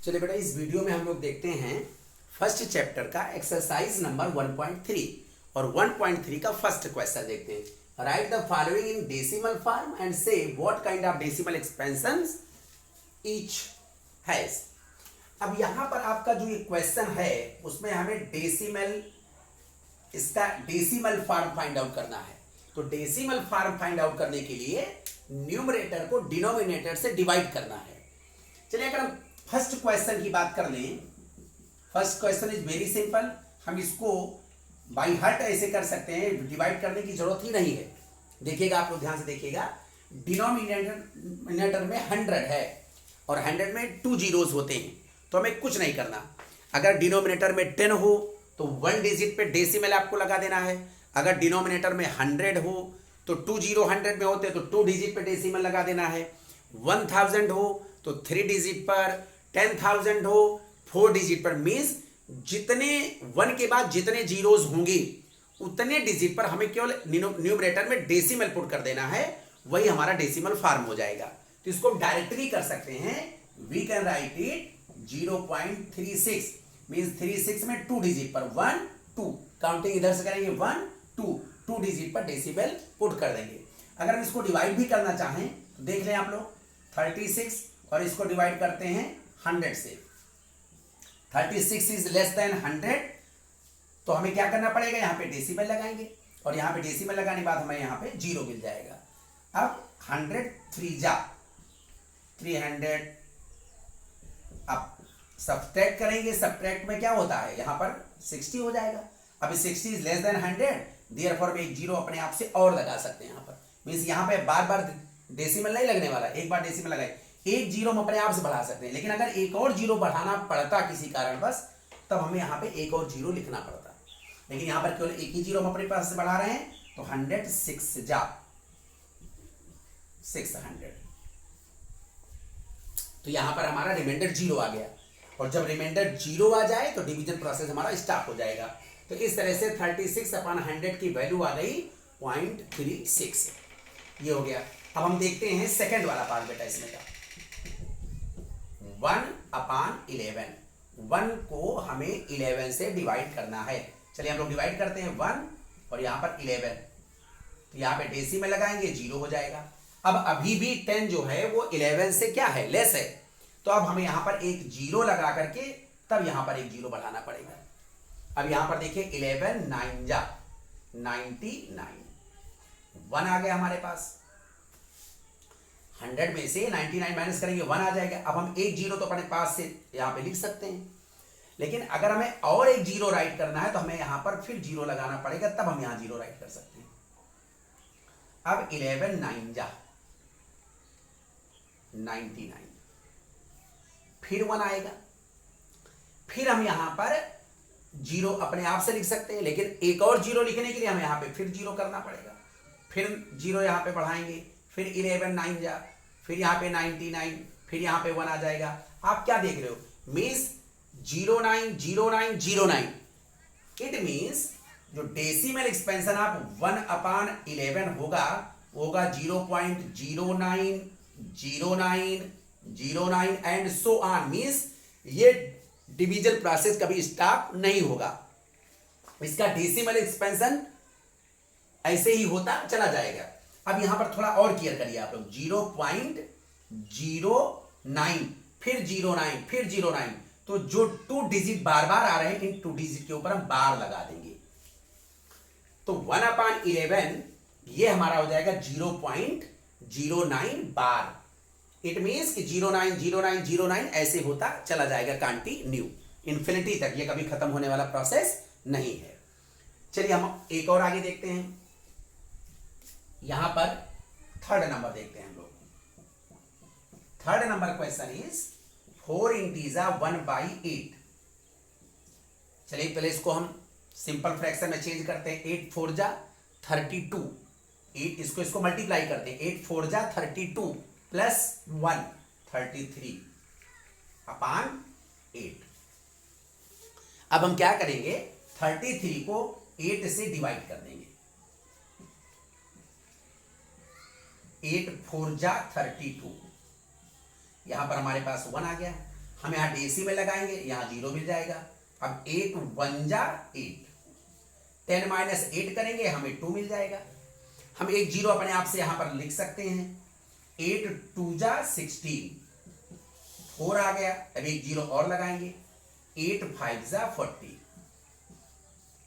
चलिए बेटा, इस वीडियो में हम लोग देखते हैं फर्स्ट चैप्टर का एक्सरसाइज नंबर 1.3 और 1.3 का फर्स्ट क्वेश्चन देखते हैं। Write the following in decimal form and say what kind of decimal expansions each has. अब यहां पर आपका जो ये क्वेश्चन है उसमें हमें इसका डेसिमल फॉर्म फाइंड आउट करना है। तो डेसिमल फॉर्म फाइंड आउट करने के लिए न्यूमरेटर को डिनोमिनेटर से डिवाइड करना है। चलिए अगर हम फर्स्ट क्वेश्चन की बात कर लें, first question is very simple. हम इसको बाई हार्ट ऐसे कर सकते हैं, डिवाइड करने की जरूरत ही नहीं है। देखिएगा, आप लोग ध्यान से देखिएगा, डिनोमिनेटर में 100 है और 100 में 2 जीरोस होते हैं, तो हमें कुछ नहीं करना। अगर डिनोमिनेटर में 10 हो तो 1 डिजिट पे डेसिमल आपको लगा देना है। अगर डिनोमिनेटर में 100 हो तो 2 जीरो 100 में होते हैं तो 2 डिजिट पे डेसिमल लगा देना है। 1000 हो तो 3 डिजिट पर, 10,000 हो 4 डिजिट पर। मीन्स जितने 1 के बाद जितने जीरोस होंगे उतने डिजिट पर हमें केवल न्यूमरेटर में डेसिमल पुट कर देना है, वही हमारा डेसिमल फॉर्म हो जाएगा। तो इसको हम डायरेक्टली कर सकते हैं। We can write it 0.36 means 36 में 2 डिजिट पर 1 2, काउंटिंग इधर से करेंगे 1 2 डिजिट पर डेसिमल पुट कर देंगे। अगर हम इसको डिवाइड भी करना चाहें तो देख लें आप लोग, 36 और इसको डिवाइड करते हैं 100 से। 36 इज लेस देन 100, तो हमें क्या करना पड़ेगा, यहाँ पे डेसिमल लगाएंगे और यहाँ पे डेसिमल लगाने के बाद हमें यहाँ पे 0 मिल जाएगा। अब 100 3 जा 300, अब सब्ट्रैक्ट करेंगे। सब्ट्रैक्ट में क्या होता है, यहाँ पर 60 हो जाएगा। अब 60 इज लेस देन 100, देयरफॉर हम एक 0 अपने आप से और लगा सकते हैं। यहाँ पर मीन्स यहाँ पे बार बार डेसिमल नहीं लगने वाला, एक बार डेसिमल लगाए, एक 0 हम अपने आप से बढ़ा सकते हैं। लेकिन अगर एक और 0 बढ़ाना पड़ता किसी कारणवश, तब हमें यहाँ पे एक और 0 लिखना पड़ता। लेकिन यहाँ पर केवल एक ही 0 हम अपने पास से बढ़ा रहे हैं, तो 106 जा 600, तो यहाँ पर हमारा रिमाइंडर 0 आ गया। और जब रिमाइंडर 0 आ जाए तो डिवीजन प्रोसेस हमारा स्टॉप हो जाएगा। तो इस तरह से 36/100 की वैल्यू आ गई 0.36, ये हो गया। अब हम देखते हैं सेकंड वाला पार्ट बेटा इसमें का, 1/11। 1 को हमें 11 से डिवाइड करना है। चलिए हम लोग डिवाइड करते हैं 1 और यहाँ पर 11, तो यहाँ पे डेसिमल लगाएंगे 0 हो जाएगा। अब अभी भी 10 जो है वो 11 से क्या है, लेस है, तो अब हमें यहाँ पर एक 0 लगा करके तब यहाँ पर एक 0 बढ़ाना पड़ेगा। अब यहाँ पर देखिए 11 9 जा 99, 1 आ गया हमारे पास। 100 में से 99 माइनस करेंगे 1 आ जाएगा। अब हम एक 0 तो अपने पास से यहाँ पे लिख सकते हैं, लेकिन अगर हमें और एक 0 राइट करना है तो हमें यहाँ पर फिर 0 लगाना पड़ेगा, तब हम यहाँ 0 राइट कर सकते हैं। अब 11 9 जा 99, फिर 1 आएगा, फिर हम यहाँ पर 0 अपने आप से लिख सकते हैं, लेकिन एक और 0 लिखने के लिए हमें यहाँ पे फिर 0 करना पड़ेगा। फिर 0 यहाँ पे बढ़ाएंगे, फिर 11 9 जा, फिर यहाँ पे 99, फिर यहाँ पे 1 आ जाएगा। आप क्या देख रहे हो, मीन्स 09 09 09। इट मीन्स जो डेसिमल एक्सपेंशन आप 1/11 होगा वो होगा 0.09 09 09 एंड सो ऑन। मीन्स ये डिवीजन प्रोसेस कभी स्टॉप नहीं होगा, इसका डेसिमल एक्सपेंशन ऐसे ही होता चला जाएगा। अब यहां पर थोड़ा और क्लियर करिए आप लोग, 0.09 फिर 09 फिर 09, तो जो 2 डिजिट बार बार आ रहे हैं इन 2 डिजिट के ऊपर हम बार लगा देंगे। तो 1/11 ये हमारा हो जाएगा 0.09 बार। इट मीन्स कि 09 09 09 ऐसे होता चला जाएगा कंटिन्यू इन्फिनिटी तक, ये कभी खत्म होने वाला प्रोसेस नहीं है। चलिए हम एक और आगे देखते हैं। यहां पर थर्ड नंबर देखते हैं हम लोग। Third number question is 4 integer 1/8। चलिए पहले इसको हम सिंपल फ्रैक्शन में चेंज करते हैं। 8 4 जा 32, 8 इसको मल्टीप्लाई करते हैं। 8 4 जा 32 प्लस 1 33/8। अब हम क्या करेंगे, 33 को 8 से डिवाइड कर देंगे। 8 4 जा 32, यहां पर हमारे पास 1 आ गया। हम यहाँ डेसिमल लगाएंगे, यहाँ 0 मिल जाएगा। अब 8 1 जा 8, 10 माइनस 8 करेंगे हमें 2 मिल जाएगा। हम एक 0 अपने आप से यहां पर लिख सकते हैं। 8 2 जा 16, 4 आ गया। अब एक 0 और लगाएंगे, 8 5 जा 40,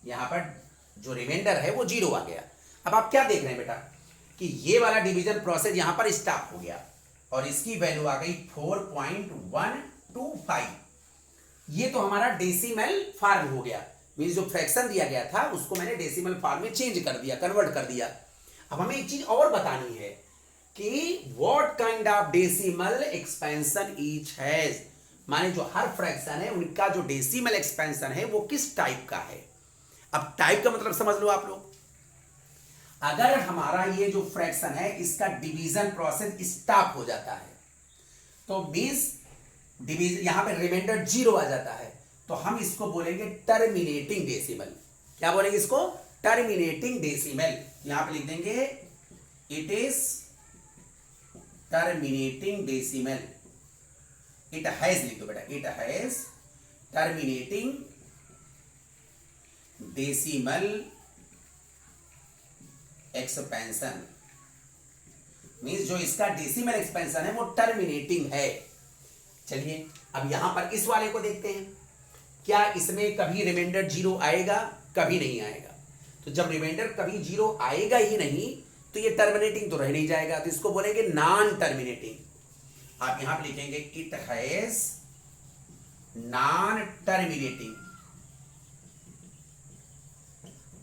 यहां पर जो रिमाइंडर है वो 0 आ गया। अब आप क्या देख रहे हैं बेटा कि ये वाला डिवीजन प्रोसेस यहां पर स्टॉप हो गया और इसकी वैल्यू आ गई 4.125। ये तो हमारा डेसिमल फॉर्म हो गया, मींस जो फ्रैक्शन दिया गया था उसको मैंने डेसिमल फॉर्म में चेंज कर दिया, कन्वर्ट कर दिया। अब हमें एक चीज और बतानी है कि what kind of decimal expansion each has, माने जो हर फ्रैक्शन है उनका जो डेसिमल एक्सपेंशन है वो किस टाइप का है। अब टाइप का मतलब समझ लो आप लोग, अगर हमारा ये जो फ्रैक्शन है इसका डिवीजन प्रोसेस स्टॉप हो जाता है तो मींस डिवीजन यहां पे रिमाइंडर 0 आ जाता है, तो हम इसको बोलेंगे टर्मिनेटिंग डेसिमल। क्या बोलेंगे इसको? Terminating decimal. यहां पे लिख देंगे it is terminating decimal. It has लिख दो बेटा, it has terminating decimal expansion, means जो इसका डेसिमल एक्सपेंशन है वो टर्मिनेटिंग है। चलिए अब यहां पर इस वाले को देखते हैं, क्या इसमें कभी रिमाइंडर 0 आएगा? कभी नहीं आएगा। तो जब रिमाइंडर कभी 0 आएगा ही नहीं तो ये टर्मिनेटिंग तो रह नहीं जाएगा, तो इसको बोलेंगे नॉन टर्मिनेटिंग। आप यहां पर लिखेंगे इट हैज नॉन टर्मिनेटिंग।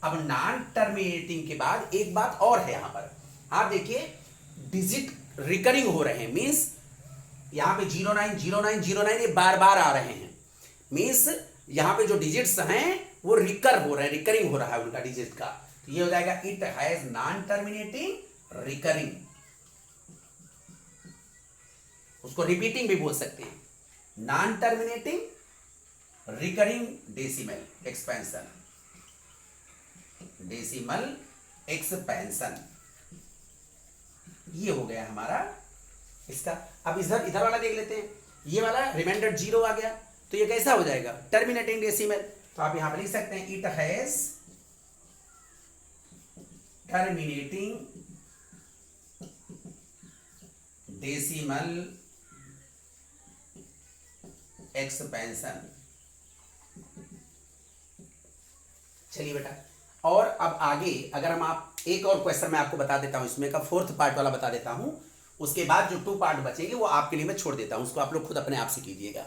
अब नॉन टर्मिनेटिंग के बाद एक बात और है, यहां पर आप देखिए डिजिट रिकरिंग हो रहे हैं, मींस यहां पे 09 09 09 ये बार बार आ रहे हैं, मींस यहां पे जो डिजिट्स हैं वो रिकर हो रहे हैं, रिकरिंग हो रहा है उनका डिजिट का। तो ये हो जाएगा it has non terminating recurring, उसको रिपीटिंग भी बोल सकते हैं, non terminating recurring decimal expansion, decimal expansion. ये हो गया हमारा इसका। अब इधर वाला देख लेते हैं, ये वाला रिमाइंडर 0 आ गया तो ये कैसा हो जाएगा? Terminating decimal. तो आप यहां पर लिख सकते हैं it has terminating decimal expansion. चलिए बेटा, और अब आगे अगर हम आप एक और क्वेश्चन मैं आपको बता देता हूं, इसमें का 4th पार्ट वाला बता देता हूं, उसके बाद जो 2 पार्ट बचेंगे वो आपके लिए मैं छोड़ देता हूं, उसको आप लोग खुद अपने आप से कीजिएगा।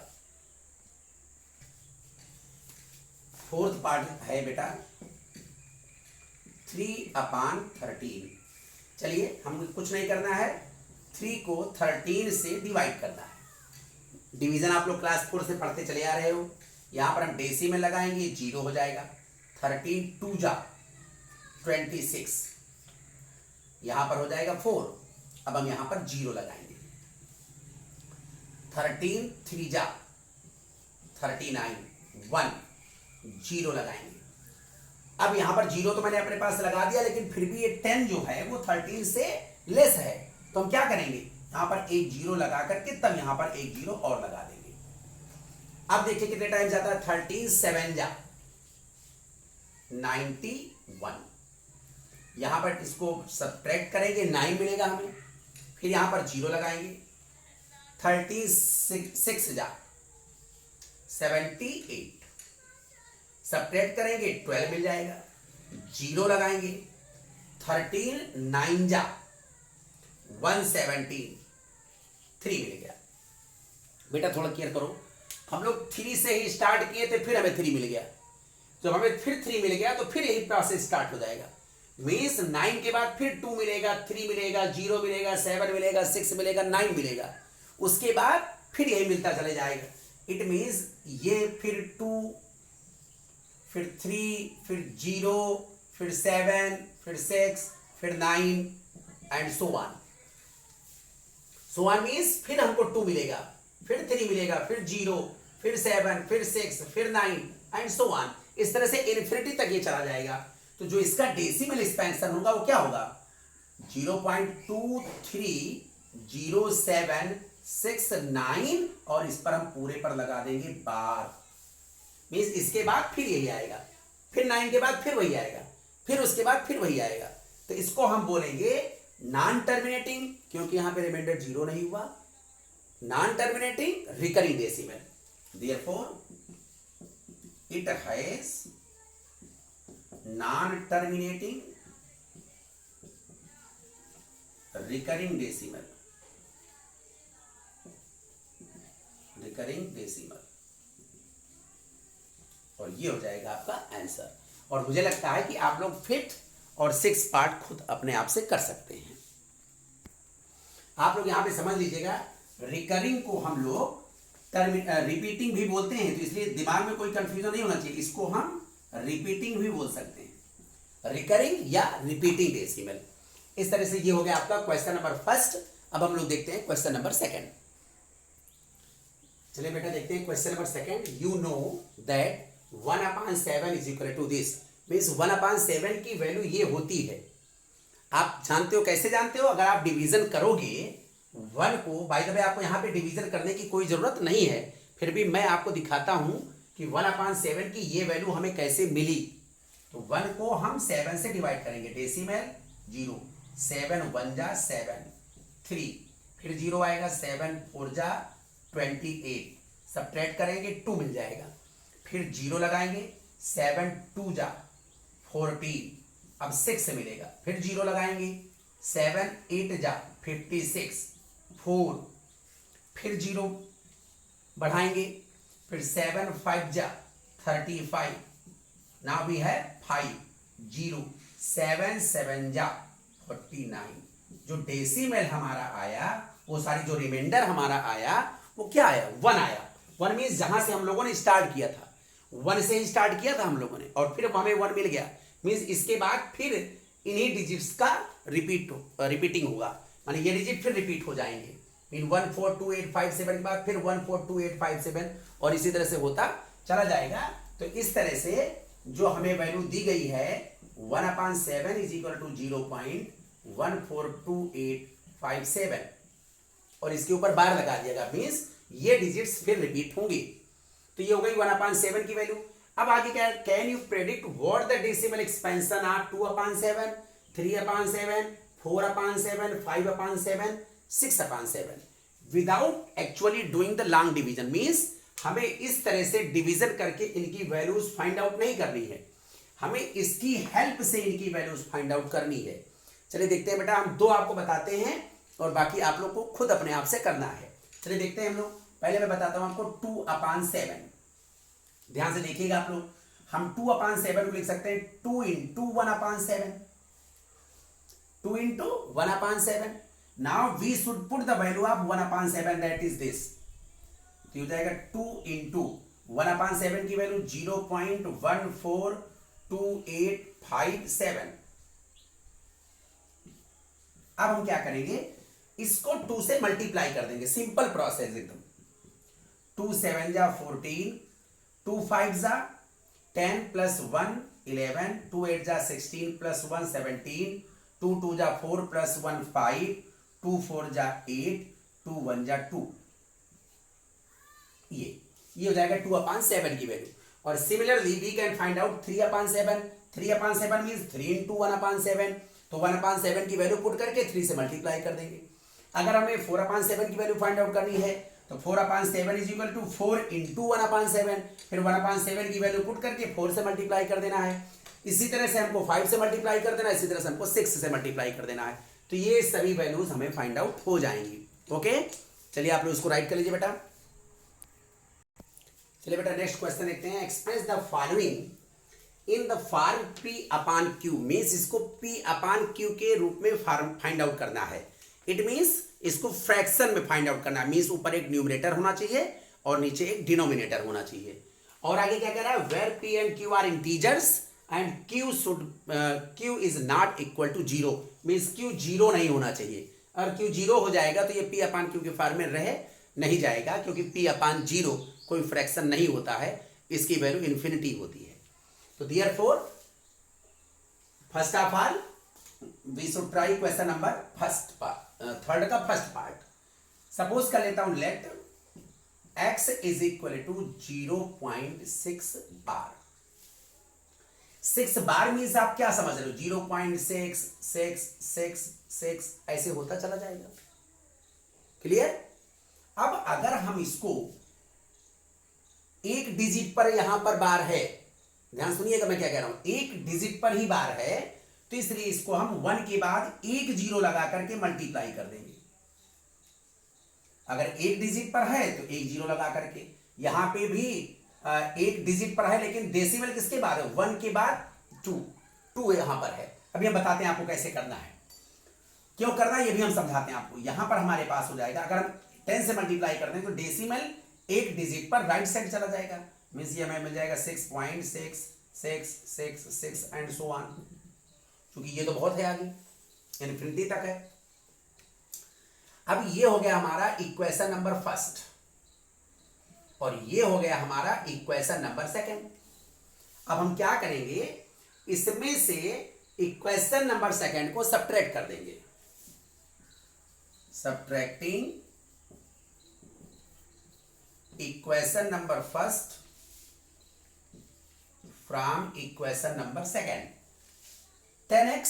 4th पार्ट है बेटा 3/13। चलिए हम कुछ नहीं करना है, 3 को 13 से डिवाइड करना है। डिवीजन आप लोग क्लास 4 से पढ़ते चले आ रहे हो। यहां पर हम डेसी में लगाएंगे, 0 हो जाएगा। 13 2 जा 26, यहां पर हो जाएगा 4। अब हम यहां पर 0 लगाएंगे। 13 3 जा 39 1, 0 लगाएंगे। अब यहां पर 0 तो मैंने अपने पास लगा दिया, लेकिन फिर भी ये 10 जो है वो 13 से लेस है, तो हम क्या करेंगे? यहां पर एक 0 लगा करके तब यहां पर एक 0 और लगा देंगे। अब देखिए कितने टाइम जाता है। 13 7 जा 91, यहां पर इसको सब्ट्रैक्ट करेंगे 9 मिलेगा हमें, फिर यहां पर 0 लगाएंगे। 36 जा 78, सब्ट्रैक्ट करेंगे 12 मिल जाएगा। 0 लगाएंगे। 13 9 जा 117, 3 मिल गया। बेटा थोड़ा क्लियर करो, हम लोग 3 से ही स्टार्ट किए थे, फिर हमें 3 मिल गया। जब हमें फिर 3 मिल गया तो फिर यही प्रोसेस स्टार्ट हो जाएगा। मींस 9 के बाद फिर 2 मिलेगा, 3 मिलेगा, 0 मिलेगा, 7 मिलेगा, 6 मिलेगा, 9 मिलेगा, उसके बाद फिर यही मिलता चले जाएगा। इट मींस ये फिर 2, फिर 3, फिर 0, फिर 7, फिर 6, फिर 9 and so on. So on means फिर हमको 2 मिलेगा, फिर 3 मिलेगा, फिर 0, फिर 7, फिर 6, फिर 9 एंड सो ऑन। इस तरह से इन्फिनिटी तक ये चला जाएगा। तो जो इसका डेसिमल एक्सपेंशन होगा वो क्या होगा? 0.2307 6 9 और इस पर हम पूरे पर लगा देंगे बार। मीन्स इसके बाद फिर यही आएगा, फिर 9 के बाद फिर वही आएगा, फिर उसके बाद फिर वही आएगा। तो इसको हम बोलेंगे नॉन टर्मिनेटिंग, क्योंकि यहां पे रिमाइंडर 0 नहीं हुआ। Non terminating recurring decimal, therefore it has non terminating recurring decimal, recurring decimal. और ये हो जाएगा आपका आंसर। और मुझे लगता है कि आप लोग 5th और 6th पार्ट खुद अपने आप से कर सकते हैं। आप लोग यहां पे समझ लीजिएगा, रिकरिंग को हम लोग रिपीटिंग भी बोलते हैं, तो इसलिए दिमाग में कोई कंफ्यूजन नहीं होना चाहिए। इसको हम रिपीटिंग भी बोल सकते हैं, रिकरिंग या रिपीटिंग डेसिमल। इस तरह से ये हो गया आपका क्वेश्चन नंबर फर्स्ट। अब हम लोग देखते हैं क्वेश्चन नंबर सेकंड। चलिए बेटा देखते हैं question number second. You know that 1/7 is equal to this, means 1/7 की वैल्यू ये होती है। आप जानते हो, कैसे जानते हो? अगर आप डिवीजन करोगे 1 को, बाय द वे आपको यहाँ पे डिवीजन करने की कोई जरूरत नहीं है, फिर भी मैं आपको दिखाता हूं कि 1/7 की ये वैल्यू हमें कैसे मिली। तो 1 को हम 7 से डिवाइड करेंगे, डेसिमल 0, 7 1 जा 7, 3, फिर 0 आएगा, 7 4 जा 28, सबट्रैक्ट करेंगे 2 मिल जाएगा, फिर 0 लगाएंगे, 7 2 जा 14, अब 6 मिलेगा, फिर 0 लगाएंगे, 7 8 जा 56, 4, फिर 0 बढ़ाएंगे, फिर 7 5 जा 35, नाउ वी हैव 5, 0, 7 7 जा 49। जो डेसिमल हमारा आया, वो सारी जो रिमाइंडर हमारा आया, वो क्या आया? 1 आया। 1 मीन्स जहां से हम लोगों ने स्टार्ट किया था, 1 से ही स्टार्ट किया था हम लोगों ने, और फिर हमें 1 मिल गया। मीन्स इसके बाद फिर इन्हीं डिजिट्स का रिपीटिंग होगा, माने ये डिजिट फिर रिपीट हो जाएंगे। मीन 1 4 2 8 5 7 के बाद फिर 1 4 2 8 5 7, और इसी तरह से होता चला जाएगा। तो इस तरह से जो हमें वैल्यू दी गई है 1/7 इज इक्वल टू 0.142857, और इसके ऊपर बार लगा दिएगा, मीन्स ये डिजिट्स फिर रिपीट होंगी। तो ये हो गई 1/7 की वैल्यू। अब आगे क्या है? Can you predict what the decimal expansion are 2/7, 3/7, 4/7, 5/7, 6/7 without actually doing the long division. Means हमें इस तरह से डिवीजन करके इनकी वैल्यूज फाइंड आउट नहीं करनी है, हमें इसकी हेल्प से इनकी वैल्यूज फाइंड आउट करनी है। चलिए देखते हैं बेटा, हम 2 आपको बताते हैं और बाकी आप लोग को खुद अपने आप से करना है। चलिए देखते हैं हम लोग। पहले मैं बताता हूं आपको 2/7, ध्यान से देखिएगा आप लोग। हम 2/7 को लिख सकते हैं 2 × 1/7, 2 × 1/7। Now we should put the value of 1/7, that is this. तो हो जाएगा 2 × 1/7 की वैल्यू 0.142857। अब हम क्या करेंगे, इसको 2 से मल्टीप्लाई कर देंगे, सिंपल प्रोसेस एकदम। 2 7 जा 14, 2 5 जा 10 + 1 11, 2 8 जा 16 + 1 17, 2 2 जा 4 + 1 5, 2 4 जा 8, 2 1 जा 2। ये हो जाएगा 2/7 की वैल्यू। और similarly we can find out 3/7। 3/7 means 3 × 1/7, तो 1/7 की वैल्यू पुट करके 3 से मल्टीप्लाई कर देंगे। अगर हमें 4/7 की वैल्यू फाइंड आउट करनी है तो 4/7 इज इक्वल टू 4 × 1/7, फिर 1/7 की वैल्यू पुट करके 4 से मल्टीप्लाई कर देना है। इसी तरह से हमको 5 से मल्टीप्लाई कर देना है, इसी तरह से हमको 6 से मल्टीप्लाई कर देना है। तो ये सभी वैल्यूज हमें फाइंड आउट हो जाएंगी। ओके, चलिए आप लोग इसको राइट कर लीजिए बेटा। चलिए बेटा नेक्स्ट क्वेश्चन देखते हैं। Express the following in the form P/Q, means इसको P/Q के रूप में फॉर्म फाइंड आउट करना है। इट मीन्स इसको फ्रैक्शन में फाइंड आउट करना है, मीन्स ऊपर एक न्यूमरेटर होना चाहिए और नीचे एक डिनोमिनेटर होना चाहिए। और आगे क्या कह रहा है, where P and Q are integers and Q is not equal to 0, means Q 0 नहीं होना चाहिए। और Q 0 हो जाएगा तो ये P/Q के फॉर्म में रह नहीं जाएगा, क्योंकि P/0 कोई फ्रैक्शन नहीं होता है, इसकी वैल्यू इन्फिनिटी होती है। तो therefore first of all we should try question number third का फर्स्ट पार्ट। सपोज कर लेता हूं let x is equal to 0.6 bar. 6 bar means आप क्या समझ रहे हो, 0.66666 ऐसे होता चला जाएगा। क्लियर? अब अगर हम इसको एक डिजिट पर यहां पर बार है, ध्यान सुनिएगा मैं क्या कह रहा हूं, एक डिजिट पर ही बार है, तो इसलिए इसको हम 1 के बाद एक जीरो लगा करके मल्टीप्लाई कर देंगे। अगर एक डिजिट पर है तो एक जीरो लगा करके, यहां पे भी एक डिजिट पर है लेकिन डेसिमल किसके बाद है, 1 के बाद 2 यहां पर है। अभी हम बताते हैं आपको कैसे करना है, क्यों करना है ये भी हम समझाते हैं आपको। यहां पर हमारे पास हो जाएगा, अगर हम 10 से मल्टीप्लाई करते हैं तो डेसिमल एक डिजिट पर राइट साइड चला जाएगा, मीन्स ये हमें मिल जाएगा 6.6666 एंड सो ऑन, क्योंकि ये तो बहुत है आगे, इन्फिनिटी तक है। अब ये हो गया हमारा इक्वेशन नंबर फर्स्ट और ये हो गया हमारा इक्वेशन नंबर सेकंड। अब हम क्या करेंगे, इसमें से इक्वेशन नंबर सेकंड को सब्ट्रैक्ट कर देंगे। Subtracting equation number first from equation number second. 10x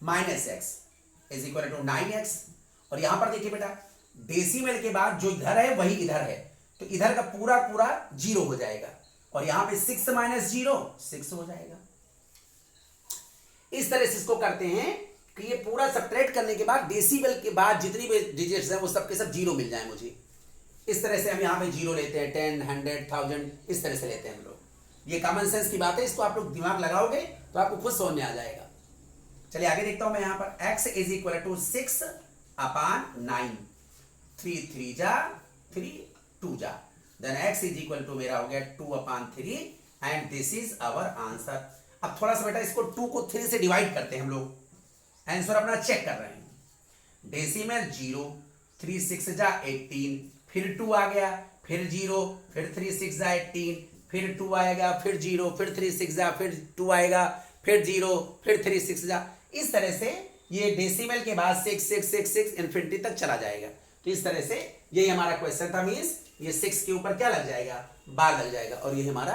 minus x is equal to 9x। और यहां पर देखिए बेटा, डेसिमल के बाद जो इधर है वही इधर है, तो इधर का पूरा पूरा जीरो हो जाएगा, और यहां पे 6 माइनस 0 6 हो जाएगा। इस तरह से इसको करते हैं कि ये पूरा सब्ट्रैक्ट करने के बाद डेसिमल के बाद जितनी भी डिजिट्स हैं वो सब के सब जीरो मिल जाए मुझे। इस तरह से हम यहां पे जीरो लेते हैं, 10, 100, 1000 इस तरह से लेते हैं हम लोग। ये कॉमन सेंस की बात है, इसको आप लोग दिमाग लगाओगे तो आपको खुद समझ में आ जाएगा। चलिए आगे देखता हूं मैं यहां पर, x is equal to 6 upon 9, 3 3 जा 3 2 जा, then x is equal to मेरा हो गया 2 upon 3 and this is our answer. अब थोड़ा सा बेटा इसको 2 को 3 से डिवाइड करते हैं हम लोग, आंसर अपना चेक कर रहे हैं। डेसिमल 0, 3 6 जा 18, फिर 2 आ गया, फिर 0, फिर 3 6 जा 18, फिर 2 आएगा, फिर 0, फिर 3 6 जा, फिर 2 आएगा, फिर 0, फिर 3 6 जा। इस तरह से ये डेसिमल के बाद 6 6 6 6 इन्फिनिटी तक चला जाएगा। तो इस तरह से यही हमारा क्वेश्चन था, मींस ये 6 के ऊपर क्या लग जाएगा, बार लग जाएगा, और ये हमारा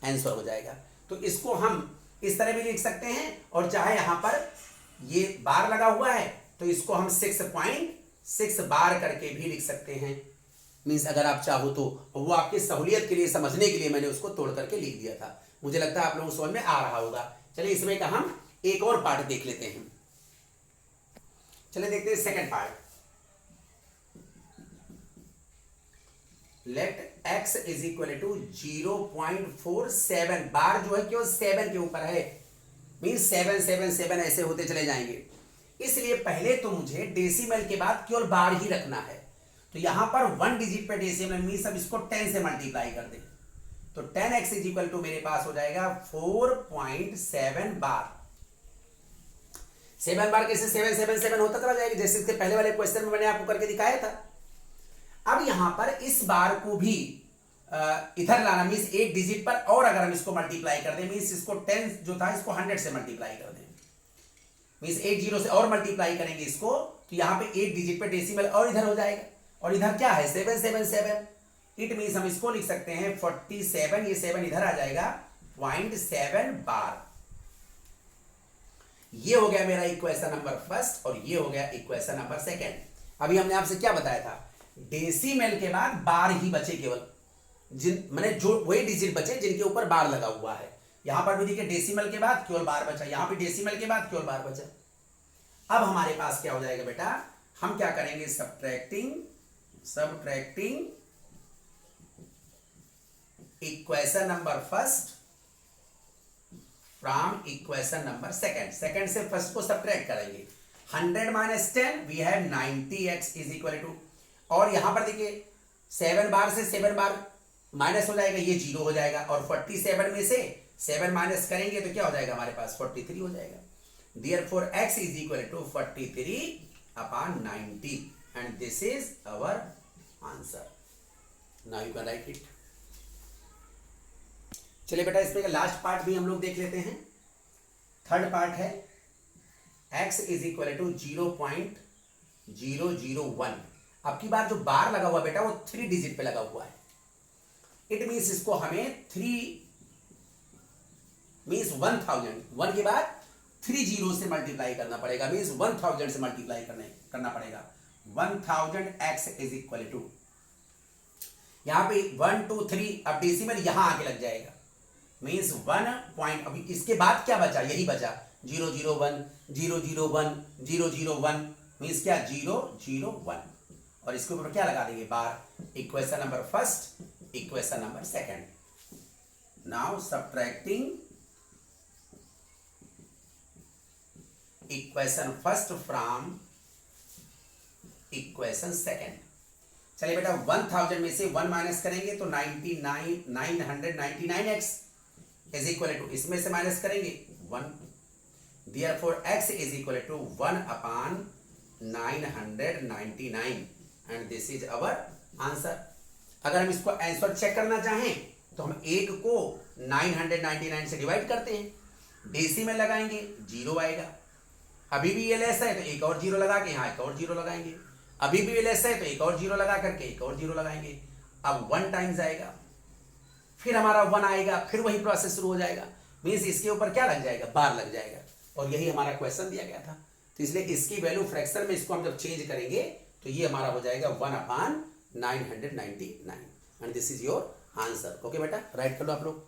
आंसर हो जाएगा। तो इसको हम इस तरह भी लिख सकते हैं, और चाहे यहां पर ये बार लगा हुआ है तो इसको हम 6.6 बार करके भी लिख सकते हैं। मीन्स अगर आप चाहो तो, वो आपकी सहूलियत के लिए, समझने के लिए मैंने उसको तोड़ करके लिख दिया था। मुझे लगता है आप लोगों को समझ में आ रहा होगा। चलिए इसमें का हम एक और पार्ट देख लेते हैं। चलिए देखते हैं second part. Let x is equal to 0.47 bar जो है केवल 7 के ऊपर है, मीन्स 7 7 7 ऐसे होते चले जाएंगे। इसलिए पहले तो मुझे डेसिमल के बाद केवल बार ही रखना है। तो यहां पर 1 डिजिट पे डेसिमल, मीन्स अब इसको 10 से मल्टीप्लाई कर दें, तो 10x इज इक्वल टू मेरे पास हो जाएगा 4.7 बार। 7 बार कैसे 7 7 7 होता चला जाएगा, जैसे इसके पहले वाले क्वेश्चन में मैंने आपको करके दिखाया था। अब यहां पर इस बार को भी इधर लाना, मीन्स एक डिजिट पर, और अगर हम इसको मल्टीप्लाई कर दें, मीन्स इसको 10 जो था इसको 100 से मल्टीप्लाई कर दें, मीन्स एक जीरो से और मल्टीप्लाई करेंगे इसको, तो यहां पे एक डिजिट पे डेसिमल और इधर हो जाएगा, और इधर क्या है 7 7 7। इट मीन्स हम इसको लिख सकते हैं 47, ये 7 इधर आ जाएगा 0.7 बार। ये हो गया मेरा इक्वेशन नंबर फर्स्ट, और ये हो गया इक्वेशन नंबर सेकंड। अभी हमने आपसे क्या बताया था, डेसिमल के बाद बार ही बचे केवल, मैंने जो वही डिजिट बचे जिनके ऊपर बार लगा हुआ है। यहां पर भी देखिए डेसिमल के बाद केवल बार बचा, यहां पे डेसिमल के बाद केवल बार बचा। अब हमारे पास क्या हो जाएगा बेटा, हम क्या करेंगे, subtracting equation number first from equation number second. Second से फर्स्ट को सब्ट्रैक्ट करेंगे। 100 minus 10 we have 90x is equal to, और यहां पर देखिए 7 बार से 7 बार माइनस हो जाएगा, ये 0 हो जाएगा, और 47 में से 7 माइनस करेंगे तो क्या हो जाएगा हमारे पास 43 हो जाएगा। Therefore x is equal to 43 upon 90 and this is our answer. Now you can write it. चलिए बेटा इसमें का लास्ट पार्ट भी हम लोग देख लेते हैं। थर्ड पार्ट है x इज इक्वल टू 0.001। अब की बार जो बार लगा हुआ बेटा वो 3 डिजिट पे लगा हुआ है। इट मीन्स इसको हमें 3 मीन्स 1000, 1 के बाद 3 जीरो से मल्टीप्लाई करना पड़ेगा, मीन्स 1000 से मल्टीप्लाई करना पड़ेगा। 1000 x इज इक्वल टू, यहां पे 1 2 3, अब डेसिमल यहां आके लग जाएगा, मीन्स 1 पॉइंट। अभी इसके बाद क्या बचा, यही बचा 001 001 001, मीन्स क्या 001, और इसके ऊपर क्या लगा देंगे bar, equation number first, equation number second. Now subtracting equation first from equation second. चलिए बेटा 1000 में से 1 माइनस करेंगे तो 999x इज इक्वल टू, इसमें से माइनस करेंगे 1, therefore x is equal to 1 upon 999 and this is our answer. अगर हम इसको आंसर चेक करना चाहें तो हम 1 को 999 से डिवाइड करते हैं, डेसिमल लगाएंगे 0 आएगा, अभी भी ये लेस है तो एक और 0 लगा के यहाँ एक और 0 लगाएंगे, अभी भी ये लेस है तो एक और 0 लगा करके एक और 0 लगाएंगे। अब 1 टाइम्स आएगा, फिर हमारा 1 आएगा, फिर वही प्रोसेस शुरू हो जाएगा, मीन्स इसके ऊपर क्या लग जाएगा, बार लग जाएगा, और यही हमारा क्वेश्चन दिया गया था। तो इसलिए इसकी वैल्यू फ्रैक्शन में इसको हम जब चेंज करेंगे तो ये हमारा हो जाएगा 1 upon 999 and this is your answer. Okay बेटा, राइट कर लो आप लोग।